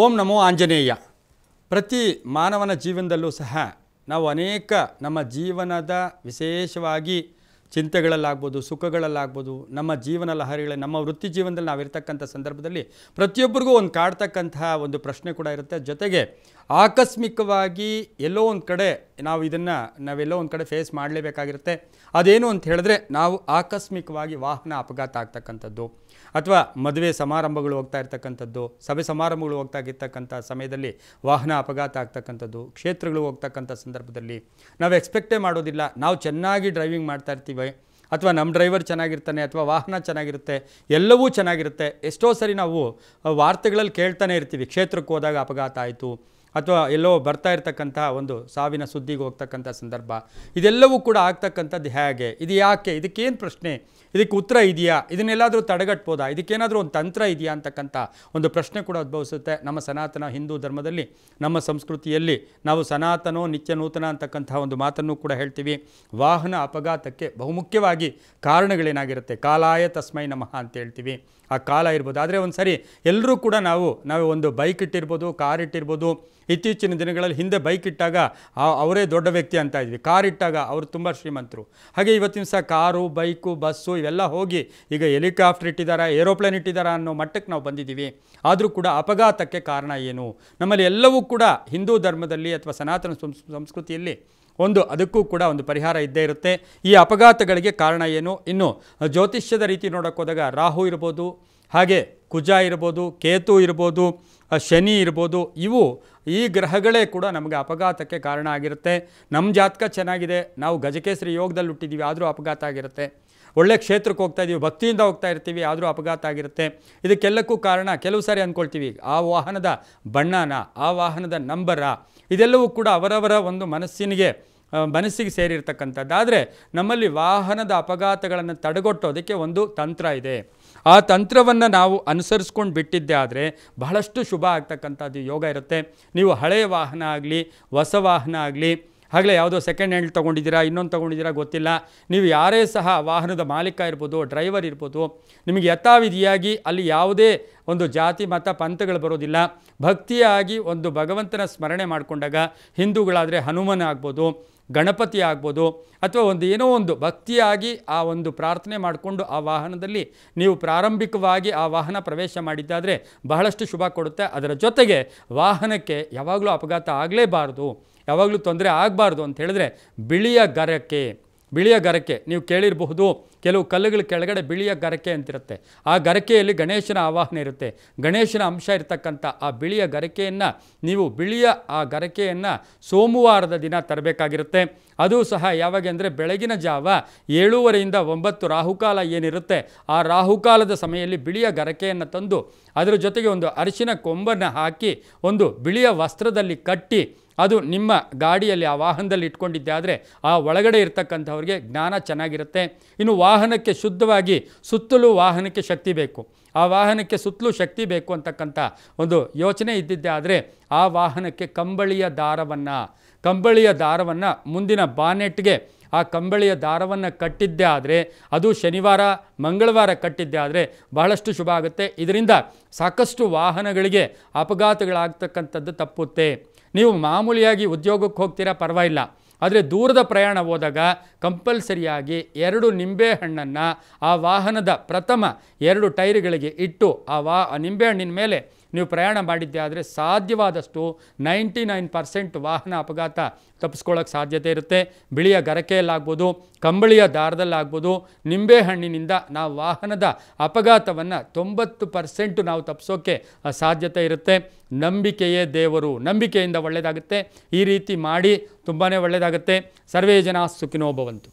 ಓಂ ನಮೋ ಆಂಜನೇಯ. ಪ್ರತಿ ಮಾನವನ ಜೀವನದಲ್ಲೂ ಸಹ ನಾವು ಅನೇಕ ನಮ್ಮ ಜೀವನದ ವಿಶೇಷವಾಗಿ ಚಿಂತೆಗಳಲ್ಲಾಗ್ಬೋದು, ಸುಖಗಳಲ್ಲಾಗ್ಬೋದು, ನಮ್ಮ ಜೀವನ ಲಹರಿಗಳ ನಮ್ಮ ವೃತ್ತಿ ಜೀವನದಲ್ಲಿ ನಾವಿರ್ತಕ್ಕಂಥ ಸಂದರ್ಭದಲ್ಲಿ ಪ್ರತಿಯೊಬ್ಬರಿಗೂ ಒಂದು ಕಾಡ್ತಕ್ಕಂತಹ ಒಂದು ಪ್ರಶ್ನೆ ಕೂಡ ಇರುತ್ತೆ. ಜೊತೆಗೆ ಆಕಸ್ಮಿಕವಾಗಿ ಎಲ್ಲೋ ಒಂದು ಕಡೆ ನಾವೆಲ್ಲೋ ಒಂದು ಕಡೆ ಫೇಸ್ ಮಾಡಲೇಬೇಕಾಗಿರುತ್ತೆ. ಅದೇನು ಅಂತ ಹೇಳಿದ್ರೆ, ನಾವು ಆಕಸ್ಮಿಕವಾಗಿ ವಾಹನ ಅಪಘಾತ ಆಗ್ತಕ್ಕಂಥದ್ದು, ಅಥವಾ ಮದುವೆ ಸಮಾರಂಭಗಳು ಹೋಗ್ತಾ ಇರ್ತಕ್ಕಂಥದ್ದು, ಸಭೆ ಸಮಾರಂಭಗಳು ಹೋಗ್ತಾ ಇರ್ತಕ್ಕಂಥ ಸಮಯದಲ್ಲಿ ವಾಹನ ಅಪಘಾತ ಆಗ್ತಕ್ಕಂಥದ್ದು, ಕ್ಷೇತ್ರಗಳು ಹೋಗ್ತಕ್ಕಂಥ ಸಂದರ್ಭದಲ್ಲಿ ನಾವು ಎಕ್ಸ್ಪೆಕ್ಟೇ ಮಾಡೋದಿಲ್ಲ. ನಾವು ಚೆನ್ನಾಗಿ ಡ್ರೈವಿಂಗ್ ಮಾಡ್ತಾ ಇರ್ತೀವಿ, ಅಥವಾ ನಮ್ಮ ಡ್ರೈವರ್ ಚೆನ್ನಾಗಿರ್ತಾನೆ, ಅಥವಾ ವಾಹನ ಚೆನ್ನಾಗಿರುತ್ತೆ, ಎಲ್ಲವೂ ಚೆನ್ನಾಗಿರುತ್ತೆ. ಎಷ್ಟೋ ಸರಿ ನಾವು ವಾರ್ತೆಗಳಲ್ಲಿ ಕೇಳ್ತಾನೆ ಇರ್ತೀವಿ, ಕ್ಷೇತ್ರಕ್ಕೆ ಹೋದಾಗ ಅಪಘಾತ ಆಯಿತು, ಅಥವಾ ಎಲ್ಲೋ ಬರ್ತಾ ಇರ್ತಕ್ಕಂಥ ಒಂದು ಸಾವಿನ ಸುದ್ದಿಗೆ ಹೋಗ್ತಕ್ಕಂಥ ಸಂದರ್ಭ. ಇದೆಲ್ಲವೂ ಕೂಡ ಆಗ್ತಕ್ಕಂಥದ್ದು ಹೇಗೆ, ಇದು ಯಾಕೆ, ಇದಕ್ಕೇನು ಪ್ರಶ್ನೆ, ಇದಕ್ಕೆ ಉತ್ತರ ಇದೆಯಾ, ಇದನ್ನೆಲ್ಲಾದರೂ ತಡೆಗಟ್ಬೋದಾ, ಇದಕ್ಕೇನಾದರೂ ಒಂದು ತಂತ್ರ ಇದೆಯಾ ಅಂತಕ್ಕಂಥ ಒಂದು ಪ್ರಶ್ನೆ ಕೂಡ ಉದ್ಭವಿಸುತ್ತೆ. ನಮ್ಮ ಸನಾತನ ಹಿಂದೂ ಧರ್ಮದಲ್ಲಿ, ನಮ್ಮ ಸಂಸ್ಕೃತಿಯಲ್ಲಿ ನಾವು ಸನಾತನೋ ನಿತ್ಯ ನೂತನ ಅಂತಕ್ಕಂಥ ಒಂದು ಮಾತನ್ನು ಕೂಡ ಹೇಳ್ತೀವಿ. ವಾಹನ ಅಪಘಾತಕ್ಕೆ ಬಹುಮುಖ್ಯವಾಗಿ ಕಾರಣಗಳೇನಾಗಿರುತ್ತೆ, ಕಾಲಾಯ ತಸ್ಮೈ ನಮಃ ಅಂತ ಹೇಳ್ತೀವಿ. ಆ ಕಾಲ ಇರ್ಬೋದು. ಆದರೆ ಒಂದು ಸರಿ ಎಲ್ಲರೂ ಕೂಡ ನಾವು ಒಂದು ಬೈಕ್ ಇಟ್ಟಿರ್ಬೋದು, ಕಾರ್ ಇಟ್ಟಿರ್ಬೋದು. ಇತ್ತೀಚಿನ ದಿನಗಳಲ್ಲಿ ಹಿಂದೆ ಬೈಕ್ ಇಟ್ಟಾಗ ಅವರೇ ದೊಡ್ಡ ವ್ಯಕ್ತಿ ಅಂತ ಇದ್ವಿ, ಕಾರ್ ಇಟ್ಟಾಗ ಅವರು ತುಂಬ ಶ್ರೀಮಂತರು. ಹಾಗೆ ಇವತ್ತಿನ ಸಹ ಕಾರು, ಬೈಕು, ಬಸ್ಸು ಇವೆಲ್ಲ ಹೋಗಿ ಈಗ ಹೆಲಿಕಾಪ್ಟರ್ ಇಟ್ಟಿದ್ದಾರೆ, ಏರೋಪ್ಲೇನ್ ಇಟ್ಟಿದ್ದಾರೆ ಅನ್ನೋ ಮಟ್ಟಕ್ಕೆ ನಾವು ಬಂದಿದ್ದೀವಿ. ಆದರೂ ಕೂಡ ಅಪಘಾತಕ್ಕೆ ಕಾರಣ ಏನು? ನಮ್ಮಲ್ಲಿ ಎಲ್ಲವೂ ಕೂಡ ಹಿಂದೂ ಧರ್ಮದಲ್ಲಿ ಅಥವಾ ಸನಾತನ ಸಂಸ್ಕೃತಿಯಲ್ಲಿ ಅದಕ್ಕೂ ಕೂಡ ಒಂದು ಪರಿಹಾರ ಇದ್ದೇ ಇರುತ್ತೆ. ಈ ಅಪಘಾತಗಳಿಗೆ ಕಾರಣ ಏನು? ಇನ್ನು ಜ್ಯೋತಿಷ್ಯದ ರೀತಿ ನೋಡೋಕೆ ಹೋದಾಗ ರಾಹು ಇರ್ಬೋದು, ಹಾಗೆ ಕುಜ ಇರ್ಬೋದು, ಕೇತು ಇರ್ಬೋದು, ಶನಿ ಇರ್ಬೋದು. ಈ ಗ್ರಹಗಳೇ ಕೂಡ ನಮಗೆ ಅಪಘಾತಕ್ಕೆ ಕಾರಣ ಆಗಿರುತ್ತೆ. ನಮ್ಮ ಜಾತಕ ಚೆನ್ನಾಗಿದೆ, ನಾವು ಗಜಕೇಸರಿ ಯೋಗದಲ್ಲಿ ಹುಟ್ಟಿದ್ದೀವಿ, ಆದರೂ ಅಪಘಾತ ಆಗಿರುತ್ತೆ. ಒಳ್ಳೆ ಕ್ಷೇತ್ರಕ್ಕೆ ಹೋಗ್ತಾ ಇದ್ದೀವಿ, ಭಕ್ತಿಯಿಂದ ಹೋಗ್ತಾ ಇರ್ತೀವಿ, ಆದರೂ ಅಪಘಾತ ಆಗಿರುತ್ತೆ. ಇದಕ್ಕೆಲ್ಲಕ್ಕೂ ಕಾರಣ ಕೆಲವು ಸಾರಿ ಅಂದ್ಕೊಳ್ತೀವಿ, ಆ ವಾಹನದ ಬಣ್ಣನ, ಆ ವಾಹನದ ನಂಬರ, ಇದೆಲ್ಲವೂ ಕೂಡ ಅವರವರ ಒಂದು ಮನಸ್ಸಿಗೆ ಸೇರಿರ್ತಕ್ಕಂಥದ್ದು. ಆದರೆ ನಮ್ಮಲ್ಲಿ ವಾಹನದ ಅಪಘಾತಗಳನ್ನು ತಡೆಗಟ್ಟೋದಕ್ಕೆ ಒಂದು ತಂತ್ರ ಇದೆ. ಆ ತಂತ್ರವನ್ನು ನಾವು ಅನುಸರಿಸ್ಕೊಂಡು ಬಿಟ್ಟಿದ್ದೆ ಆದರೆ ಬಹಳಷ್ಟು ಶುಭ ಆಗ್ತಕ್ಕಂಥದ್ದು ಯೋಗ ಇರುತ್ತೆ. ನೀವು ಹಳೆಯ ವಾಹನ ಆಗಲಿ, ಹೊಸ ವಾಹನ ಆಗಲಿ, ಆಗಲೇ ಯಾವುದೋ ಸೆಕೆಂಡ್ ಹ್ಯಾಂಡ್ ತೊಗೊಂಡಿದ್ದೀರಾ, ಇನ್ನೊಂದು ತೊಗೊಂಡಿದ್ದೀರಾ ಗೊತ್ತಿಲ್ಲ, ನೀವು ಯಾರೇ ಸಹ ವಾಹನದ ಮಾಲೀಕ ಇರ್ಬೋದು, ಡ್ರೈವರ್ ಇರ್ಬೋದು, ನಿಮಗೆ ಯಥಾವಿಧಿಯಾಗಿ ಅಲ್ಲಿ ಯಾವುದೇ ಒಂದು ಜಾತಿ ಮತ ಪಂಥಗಳು ಬರೋದಿಲ್ಲ. ಭಕ್ತಿಯಾಗಿ ಒಂದು ಭಗವಂತನ ಸ್ಮರಣೆ ಮಾಡಿಕೊಂಡಾಗ, ಹಿಂದೂಗಳಾದರೆ ಹನುಮನ ಆಗ್ಬೋದು, ಗಣಪತಿ ಆಗ್ಬೋದು, ಅಥವಾ ಏನೋ ಒಂದು ಭಕ್ತಿಯಾಗಿ ಆ ಒಂದು ಪ್ರಾರ್ಥನೆ ಮಾಡಿಕೊಂಡು ಆ ವಾಹನದಲ್ಲಿ ನೀವು ಪ್ರಾರಂಭಿಕವಾಗಿ ಆ ವಾಹನ ಪ್ರವೇಶ ಮಾಡಿದ್ದಾದರೆ ಬಹಳಷ್ಟು ಶುಭ ಕೊಡುತ್ತೆ. ಅದರ ಜೊತೆಗೆ ವಾಹನಕ್ಕೆ ಯಾವಾಗಲೂ ಅಪಘಾತ ಆಗಲೇಬಾರ್ದು, ಯಾವಾಗಲೂ ತೊಂದರೆ ಆಗಬಾರ್ದು ಅಂತ ಹೇಳಿದ್ರೆ ಬಿಳಿಯ ಗರಕೆ ನೀವು ಕೇಳಿರಬಹುದು. ಕೆಲವು ಕಲ್ಲುಗಳ ಕೆಳಗಡೆ ಬಿಳಿಯ ಗರಕೆ ಅಂತಿರುತ್ತೆ. ಆ ಗರಕೆಯಲ್ಲಿ ಗಣೇಶನ ಆವಾಹನೆ ಇರುತ್ತೆ. ಗಣೇಶನ ಅಂಶ ಇರತಕ್ಕಂಥ ಆ ಬಿಳಿಯ ಗರಕೆಯನ್ನು ಬಿಳಿಯ ಆ ಗರಕೆಯನ್ನು ಸೋಮವಾರದ ದಿನ ತರಬೇಕಾಗಿರುತ್ತೆ. ಅದು ಸಹ ಯಾವಾಗ ಅಂದರೆ ಬೆಳಗಿನ ಜಾವ 7:30ಯಿಂದ 9 ರಾಹುಕಾಲ ಏನಿರುತ್ತೆ, ಆ ರಾಹುಕಾಲದ ಸಮಯದಲ್ಲಿ ಬಿಳಿಯ ಗರಕೆಯನ್ನು ತಂದು ಅದರ ಜೊತೆಗೆ ಒಂದು ಅರಿಶಿನ ಕೊಂಬನ್ನು ಹಾಕಿ ಒಂದು ಬಿಳಿಯ ವಸ್ತ್ರದಲ್ಲಿ ಕಟ್ಟಿ ಅದು ನಿಮ್ಮ ಗಾಡಿಯಲ್ಲಿ ಆ ವಾಹನದಲ್ಲಿ ಇಟ್ಕೊಂಡಿದ್ದೆ ಆದರೆ ಆ ಒಳಗಡೆ ಇರ್ತಕ್ಕಂಥವ್ರಿಗೆ ಜ್ಞಾನ ಚೆನ್ನಾಗಿರುತ್ತೆ. ಇನ್ನು ವಾಹನಕ್ಕೆ ಶುದ್ಧವಾಗಿ ಸುತ್ತಲೂ ವಾಹನಕ್ಕೆ ಶಕ್ತಿ ಬೇಕು, ಆ ವಾಹನಕ್ಕೆ ಸುತ್ತಲೂ ಶಕ್ತಿ ಬೇಕು ಅಂತಕ್ಕಂಥ ಒಂದು ಯೋಚನೆ ಇದ್ದಿದ್ದೆ ಆದರೆ ಆ ವಾಹನಕ್ಕೆ ಕಂಬಳಿಯ ದಾರವನ್ನು ಮುಂದಿನ ಬಾನೆಟ್ಗೆ ಆ ಕಂಬಳಿಯ ದಾರವನ್ನು ಕಟ್ಟಿದ್ದೇ ಆದರೆ, ಅದು ಶನಿವಾರ ಮಂಗಳವಾರ ಕಟ್ಟಿದ್ದೇ ಆದರೆ ಬಹಳಷ್ಟು ಶುಭ ಆಗುತ್ತೆ. ಇದರಿಂದ ಸಾಕಷ್ಟು ವಾಹನಗಳಿಗೆ ಅಪಘಾತಗಳಾಗ್ತಕ್ಕಂಥದ್ದು ತಪ್ಪುತ್ತೆ. ನೀವು ಮಾಮೂಲಿಯಾಗಿ ಉದ್ಯೋಗಕ್ಕೆ ಹೋಗ್ತೀರಾ, ಪರವಾಗಿಲ್ಲ. ಆದರೆ ದೂರದ ಪ್ರಯಾಣ ಹೋದಾಗ ಕಂಪಲ್ಸರಿಯಾಗಿ 2 ನಿಂಬೆಹಣ್ಣನ್ನು ಆ ವಾಹನದ ಪ್ರಥಮ 2 ಟೈರ್ಗಳಿಗೆ ಇಟ್ಟು ಆ ನಿಂಬೆಹಣ್ಣಿನ ಮೇಲೆ ನೀವು ಪ್ರಯಾಣ ಮಾಡಿದ್ದೆ ಆದರೆ ಸಾಧ್ಯವಾದಷ್ಟು 99% ವಾಹನ ಅಪಘಾತ ತಪ್ಪಿಸ್ಕೊಳ್ಳೋಕ್ಕೆ ಸಾಧ್ಯತೆ ಇರುತ್ತೆ. ಬಿಳಿಯ ಗರಕೆಯಲ್ಲಾಗ್ಬೋದು, ಕಂಬಳಿಯ ದಾರದಲ್ಲಾಗ್ಬೋದು, ನಿಂಬೆಹಣ್ಣಿನಿಂದ ನಾವು ವಾಹನದ ಅಪಘಾತವನ್ನು 90% ನಾವು ತಪ್ಪಿಸೋಕ್ಕೆ ಸಾಧ್ಯತೆ ಇರುತ್ತೆ. ನಂಬಿಕೆಯೇ ದೇವರು, ನಂಬಿಕೆಯಿಂದ ಒಳ್ಳೆಯದಾಗುತ್ತೆ. ಈ ರೀತಿ ಮಾಡಿ ತುಂಬಾ ಒಳ್ಳೆಯದಾಗುತ್ತೆ. ಸರ್ವೇ ಜನ ಸುಖಿನೋ ಭವಂತು.